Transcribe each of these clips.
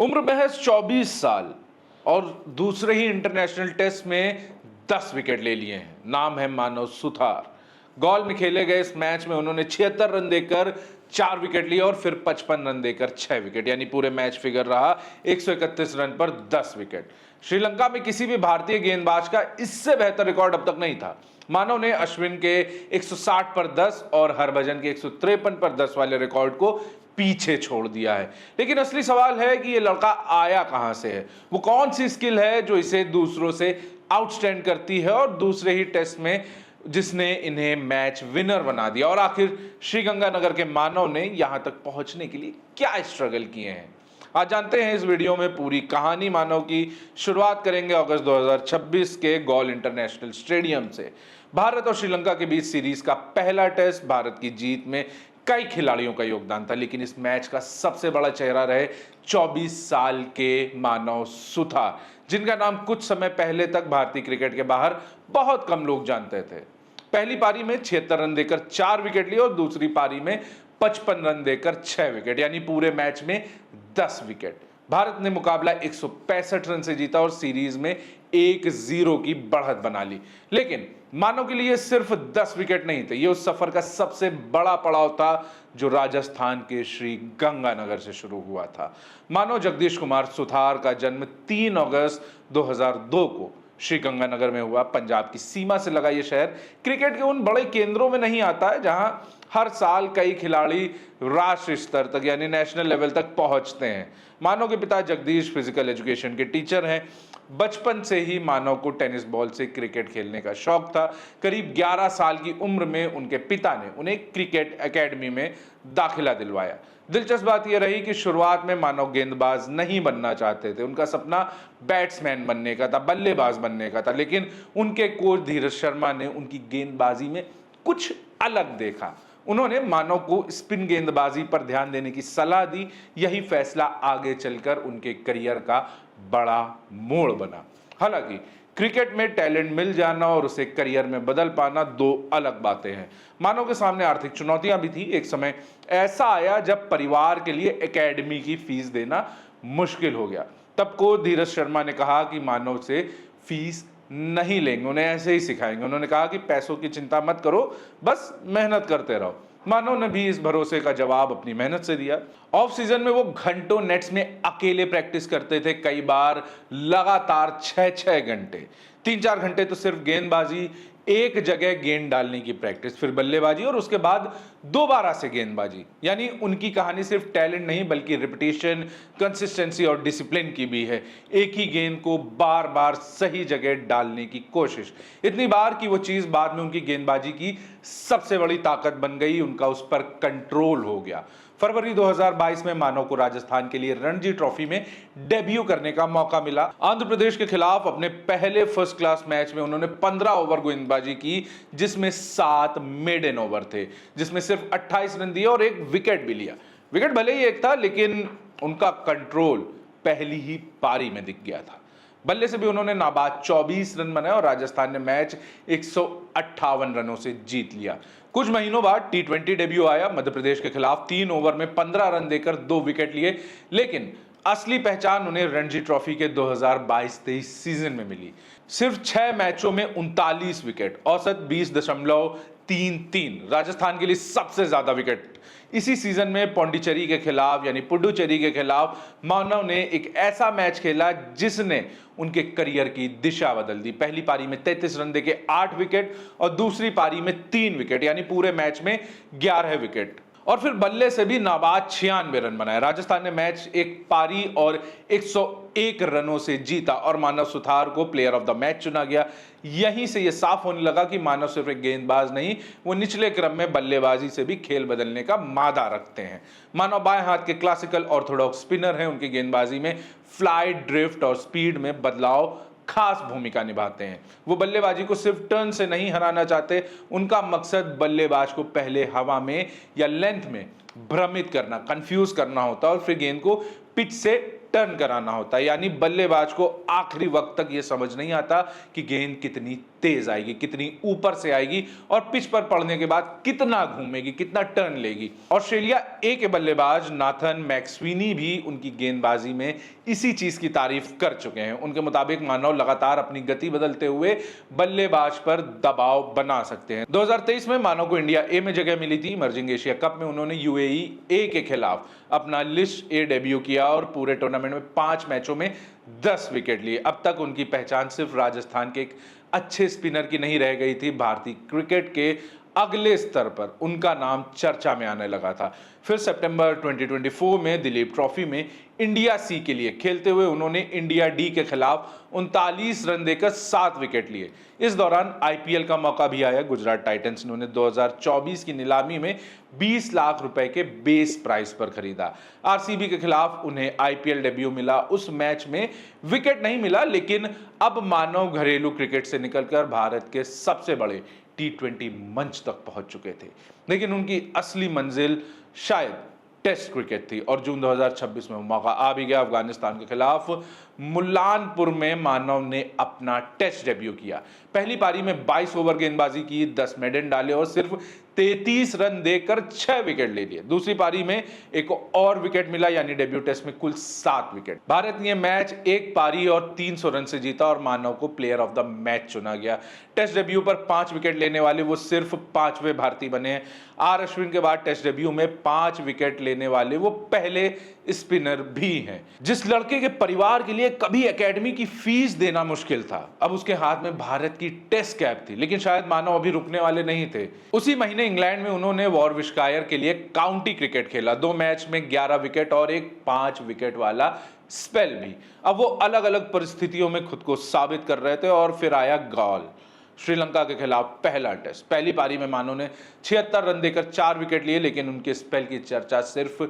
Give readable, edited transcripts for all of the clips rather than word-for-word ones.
उम्र महज 24 साल और दूसरे ही इंटरनेशनल टेस्ट में 10 विकेट ले लिए हैं। नाम है मानव सुथार। गॉल में खेले गए इस मैच में उन्होंने 76 रन देकर 4 विकेट लिए और फिर 55 रन देकर 6 विकेट, यानी पूरे मैच फिगर रहा 131 रन पर 10 विकेट। श्रीलंका में किसी भी भारतीय गेंदबाज का इससे बेहतर रिकॉर्ड अब तक नहीं था। मानव ने अश्विन के 160 पर 10 और हरभजन के 153 पर 10 वाले रिकॉर्ड को पीछे छोड़ दिया है। लेकिन असली सवाल है कि ये लड़का आया कहां से है, वो कौन सी स्किल है जो इसे दूसरों से आउटस्टैंड करती है और दूसरे ही टेस्ट में जिसने इन्हें मैच विनर बना दिया। और आखिर श्रीगंगानगर के मानव ने यहां तक पहुंचने के लिए क्या स्ट्रगल किए हैं, आज जानते हैं इस वीडियो में पूरी कहानी मानव की। शुरुआत करेंगे अगस्त 2026 के गॉल इंटरनेशनल स्टेडियम से। भारत और श्रीलंका के बीच सीरीज का पहला टेस्ट। भारत की जीत में कई खिलाड़ियों का योगदान था, लेकिन इस मैच का सबसे बड़ा चेहरा रहे 24 साल के मानव सुथार, जिनका नाम कुछ समय पहले तक भारतीय क्रिकेट के बाहर बहुत कम लोग जानते थे। पहली पारी में 76 रन देकर 4 विकेट लिए और दूसरी पारी में 55 रन देकर 6 विकेट, यानी पूरे मैच में 10 विकेट। भारत ने मुकाबला 165 रन से जीता और सीरीज में 1-0 की बढ़त बना ली। लेकिन मानव के लिए सिर्फ 10 विकेट नहीं थे, ये उस सफर का सबसे बड़ा पड़ाव था जो राजस्थान के श्री गंगानगर से शुरू हुआ था। मानव जगदीश कुमार सुथार का जन्म 3 अगस्त 2002 को श्री गंगानगर में हुआ। पंजाब की सीमा से लगा ये शहर क्रिकेट के उन बड़े केंद्रों में नहीं आता है जहां हर साल कई खिलाड़ी राष्ट्रीय स्तर तक यानी नेशनल लेवल तक पहुंचते हैं। मानव के पिता जगदीश फिजिकल एजुकेशन के टीचर हैं। बचपन से ही मानव को टेनिस बॉल से क्रिकेट खेलने का शौक था। करीब 11 साल की उम्र में उनके पिता ने उन्हें क्रिकेट एकेडमी में दाखिला दिलवाया। दिलचस्प बात यह रही कि शुरुआत में मानव गेंदबाज नहीं बनना चाहते थे, उनका सपना बैट्समैन बनने का था, बल्लेबाज बनने का था। लेकिन उनके कोच धीरज शर्मा ने उनकी गेंदबाजी में कुछ अलग देखा। उन्होंने मानव को स्पिन गेंदबाजी पर ध्यान देने की सलाह दी। यही फैसला आगे चलकर उनके करियर का बड़ा मोड़ बना। हालांकि क्रिकेट में टैलेंट मिल जाना और उसे करियर में बदल पाना दो अलग बातें हैं। मानव के सामने आर्थिक चुनौतियां भी थी। एक समय ऐसा आया जब परिवार के लिए एकेडमी की फीस देना मुश्किल हो गया। तब को धीरज शर्मा ने कहा कि मानव से फीस नहीं लेंगे, उन्हें ऐसे ही सिखाएंगे। उन्होंने कहा कि पैसों की चिंता मत करो, बस मेहनत करते रहो। मानव ने भी इस भरोसे का जवाब अपनी मेहनत से दिया। ऑफ सीजन में वो घंटों नेट्स में अकेले प्रैक्टिस करते थे, कई बार लगातार 6-6 घंटे, 3-4 घंटे तो सिर्फ गेंदबाजी, एक जगह गेंद डालने की प्रैक्टिस, फिर बल्लेबाजी और उसके बाद दोबारा से गेंदबाजी। यानी उनकी कहानी सिर्फ टैलेंट नहीं बल्कि रिपीटेशन, कंसिस्टेंसी और डिसिप्लिन की भी है। एक ही गेंद को बार बार सही जगह डालने की कोशिश, इतनी बार कि वो चीज बाद में उनकी गेंदबाजी की सबसे बड़ी ताकत बन गई, उनका उस पर कंट्रोल हो गया। फरवरी 2022 में मानव को राजस्थान के लिए रणजी ट्रॉफी में डेब्यू करने का मौका मिला। आंध्र प्रदेश के खिलाफ अपने पहले फर्स्ट क्लास मैच में उन्होंने 15 ओवर गेंदबाजी की, जिसमें 7 मेडन ओवर थे, जिसमें सिर्फ 28 रन दिए और एक विकेट भी लिया। विकेट भले ही एक था, लेकिन उनका कंट्रोल पहली ही पारी में दिख गया था। बल्ले से भी उन्होंने नाबाद 24 रन बनाए और राजस्थान ने मैच 158 रनों से जीत लिया। कुछ महीनों बाद टी20 डेब्यू आया। मध्य प्रदेश के खिलाफ 3 ओवर में 15 रन देकर 2 विकेट लिए, लेकिन असली पहचान उन्हें रणजी ट्रॉफी के 2022-23 सीजन में मिली। सिर्फ 6 मैचों में 39 विकेट, औसत 20.33, राजस्थान के लिए सबसे ज्यादा विकेट। इसी सीजन में पौंडीचेरी के खिलाफ यानी पुडुचेरी के खिलाफ मानव ने एक ऐसा मैच खेला जिसने उनके करियर की दिशा बदल दी। पहली पारी में 33 रन देके 8 विकेट और दूसरी पारी में 3 विकेट, यानी पूरे मैच में 11 विकेट। और फिर बल्ले से भी नाबाद 96 रन बनाए। राजस्थान ने मैच एक पारी और 101 रनों से जीता और मानव सुथार को प्लेयर ऑफ द मैच चुना गया। यहीं से यह साफ होने लगा कि मानव सिर्फ एक गेंदबाज नहीं, वो निचले क्रम में बल्लेबाजी से भी खेल बदलने का मादा रखते हैं। मानव बाएं हाथ के क्लासिकल ऑर्थोडॉक्स स्पिनर हैं। उनकी गेंदबाजी में फ्लाइट, ड्रिफ्ट और स्पीड में बदलाव खास भूमिका निभाते हैं। वो बल्लेबाजी को सिर्फ टर्न से नहीं हराना चाहते, उनका मकसद बल्लेबाज को पहले हवा में या लेंथ में भ्रमित करना, कंफ्यूज करना होता है और फिर गेंद को पिच से टर्न कराना होता है। यानी बल्लेबाज को आखिरी वक्त तक यह समझ नहीं आता कि गेंद कितनी तेज आएगी, कितनी ऊपर से आएगी और पिच पर पड़ने के बाद कितना घूमेगी, कितना टर्न लेगी। ऑस्ट्रेलिया ए के बल्लेबाज नाथन मैक्सवीनी भी उनकी गेंदबाजी में इसी चीज की तारीफ कर चुके हैं। उनके मुताबिक मानव लगातार अपनी गति बदलते हुए बल्लेबाज पर दबाव बना सकते हैं। 2023 में मानव को इंडिया ए में जगह मिली थी। इमर्जिंग एशिया कप में उन्होंने यूएई ए के खिलाफ अपना लिस्ट ए डेब्यू किया और पूरे टूर्नामेंट में 5 मैचों में 10 विकेट लिए। अब तक उनकी पहचान सिर्फ राजस्थान के एक अच्छे स्पिनर की नहीं रह गई थी, भारतीय क्रिकेट के अगले स्तर पर उनका नाम चर्चा में आने लगा था। फिर सितंबर 2024 में दिलीप ट्रॉफी में इंडिया सी के लिए खेलते हुए उन्होंने इंडिया डी के खिलाफ 39 रन देकर 7 विकेट लिए। इस दौरान आईपीएल का मौका भी आया। गुजरात टाइटंस ने उन्हें 2024 की नीलामी में 20 लाख रुपए के बेस प्राइस पर खरीदा। आरसीबी के खिलाफ उन्हें आईपीएल डेब्यू मिला। उस मैच में विकेट नहीं मिला, लेकिन अब मानव घरेलू क्रिकेट से निकलकर भारत के सबसे बड़े T20 मंच तक पहुंच चुके थे। लेकिन उनकी असली मंजिल शायद टेस्ट क्रिकेट थी और जून 2026 में मौका आ भी गया। अफगानिस्तान के खिलाफ मुल्लानपुर में मानव ने अपना टेस्ट डेब्यू किया। पहली पारी में 22 ओवर गेंदबाजी की, 10 मेडन डाले और सिर्फ 33 रन देकर 6 विकेट ले लिए। दूसरी पारी में एक और विकेट मिला, यानी डेब्यू टेस्ट में कुल 7 विकेट। भारत ने यह मैच एक पारी और 300 रन से जीता और मानव को प्लेयर ऑफ द मैच चुना गया। टेस्ट डेब्यू पर 5 विकेट लेने वाले वो सिर्फ 5वें भारतीय बने हैं। आर अश्विन के बाद टेस्ट डेब्यू में 5 विकेट लेने वाले वो पहले स्पिनर भी हैं। जिस लड़के के परिवार के लिए कभी एकेडमी की फीस देना मुश्किल था, अब उसके हाथ में भारत की टेस्ट कैप थी। लेकिन शायद मानव अभी रुकने वाले नहीं थे। उसी महीने इंग्लैंड में उन्होंने वॉरविशकायर के लिए काउंटी क्रिकेट खेला। 2 मैच में 11 विकेट और एक 5 विकेट वाला स्पेल भी। अब वो अलग अलग परिस्थितियों में खुद को साबित कर रहे थे और फिर आया गॉल, श्रीलंका के खिलाफ पहला टेस्ट। पहली पारी में मानव ने 76 रन देकर 4 विकेट लिए, लेकिन उनके स्पेल की चर्चा सिर्फ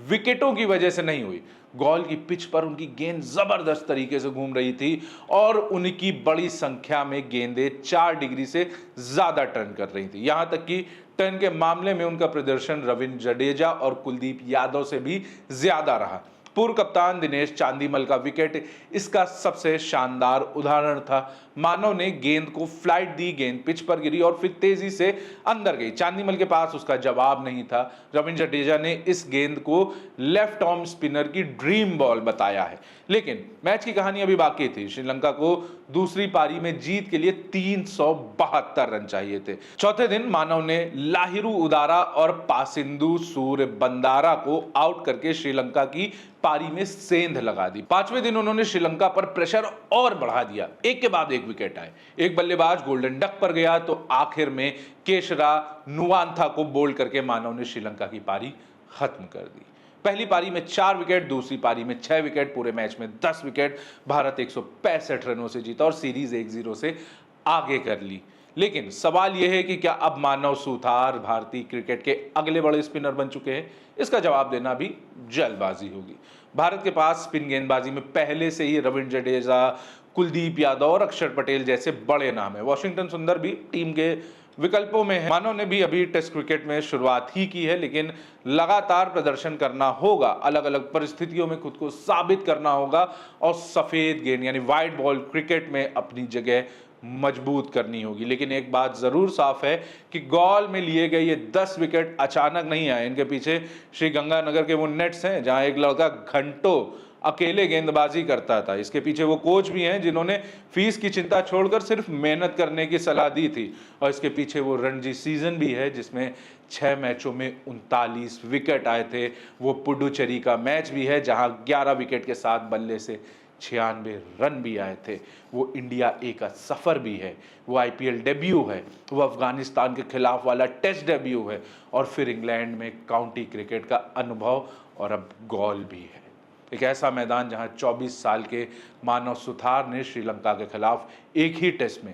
विकेटों की वजह से नहीं हुई। गॉल की पिच पर उनकी गेंद जबरदस्त तरीके से घूम रही थी और उनकी बड़ी संख्या में गेंदें 4 डिग्री से ज्यादा टर्न कर रही थी। यहां तक कि टर्न के मामले में उनका प्रदर्शन रविंद्र जडेजा और कुलदीप यादव से भी ज्यादा रहा। पूर्व कप्तान दिनेश चांदीमल का विकेट इसका सबसे शानदार उदाहरण था। मानव ने गेंद को फ्लाइट दी, गेंद पिच पर गिरी और फिर तेजी से अंदर गई। चांदीमल के पास उसका जवाब नहीं था। रविंद्र जडेजा ने इस गेंद को लेफ्ट आर्म स्पिनर की ड्रीम बॉल बताया है। लेकिन मैच की कहानी अभी बाकी थी। श्रीलंका को दूसरी पारी में जीत के लिए 372 रन चाहिए थे। चौथे दिन मानव ने लाहिरू उदारा और पासिंदु सूर्य बंदारा को आउट करके श्रीलंका की पारी में सेंध लगा दी। 5वें दिन उन्होंने श्रीलंका पर प्रेशर और बढ़ा दिया। एक के बाद एक विकेट आए। एक बल्लेबाज गोल्डन डक पर गया तो आखिर में केशरा नुवांथा को बोल्ड करके मानव ने श्रीलंका की पारी खत्म कर दी। पहली पारी में 4 विकेट, दूसरी पारी में 6 विकेट, पूरे मैच में 10 विकेट। भारत 165 रनों से जीता और सीरीज 1-0 से आगे कर ली। लेकिन सवाल यह है कि क्या अब मानव सुथार भारतीय क्रिकेट के अगले बड़े स्पिनर बन चुके हैं? इसका जवाब देना भी जल्दबाजी होगी। भारत के पास स्पिन गेंदबाजी में पहले से ही रविंद्र जडेजा, कुलदीप यादव और अक्षर पटेल जैसे बड़े नाम है। वॉशिंगटन सुंदर भी टीम के विकल्पों में है। मानव ने भी अभी टेस्ट क्रिकेट में शुरुआत ही की है, लेकिन लगातार प्रदर्शन करना होगा, अलग अलग परिस्थितियों में खुद को साबित करना होगा और सफेद गेंद यानी व्हाइट बॉल क्रिकेट में अपनी जगह मजबूत करनी होगी। लेकिन एक बात जरूर साफ है कि गॉल में लिए गए ये 10 विकेट अचानक नहीं आए। इनके पीछे श्री गंगानगर के वो नेट्स हैं जहां एक लड़का घंटों अकेले गेंदबाजी करता था। इसके पीछे वो कोच भी हैं जिन्होंने फीस की चिंता छोड़कर सिर्फ मेहनत करने की सलाह दी थी। और इसके पीछे वो रणजी सीजन भी है जिसमें 6 मैचों में 39 विकेट आए थे। वो पुडुचेरी का मैच भी है जहां 11 विकेट के साथ बल्ले से 96 रन भी आए थे। वो इंडिया ए का सफर भी है, वो आईपीएल डेब्यू है, वो अफगानिस्तान के खिलाफ वाला टेस्ट डेब्यू है और फिर इंग्लैंड में काउंटी क्रिकेट का अनुभव और अब गॉल भी है। एक ऐसा मैदान जहां 24 साल के मानव सुथार ने श्रीलंका के खिलाफ एक ही टेस्ट में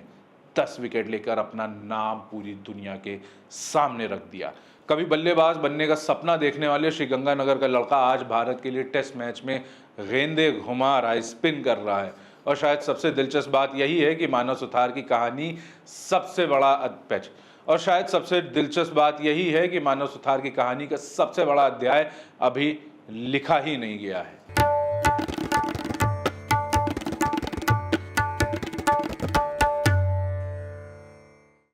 10 विकेट लेकर अपना नाम पूरी दुनिया के सामने रख दिया। कभी बल्लेबाज बनने का सपना देखने वाले श्री गंगानगर का लड़का आज भारत के लिए टेस्ट मैच में गेंदे घुमा रहा है, स्पिन कर रहा है। और शायद सबसे दिलचस्प बात यही है कि मानव सुथार की कहानी सबसे बड़ा और शायद सबसे दिलचस्प बात यही है कि मानव सुथार की कहानी का सबसे बड़ा अध्याय अभी लिखा ही नहीं गया है।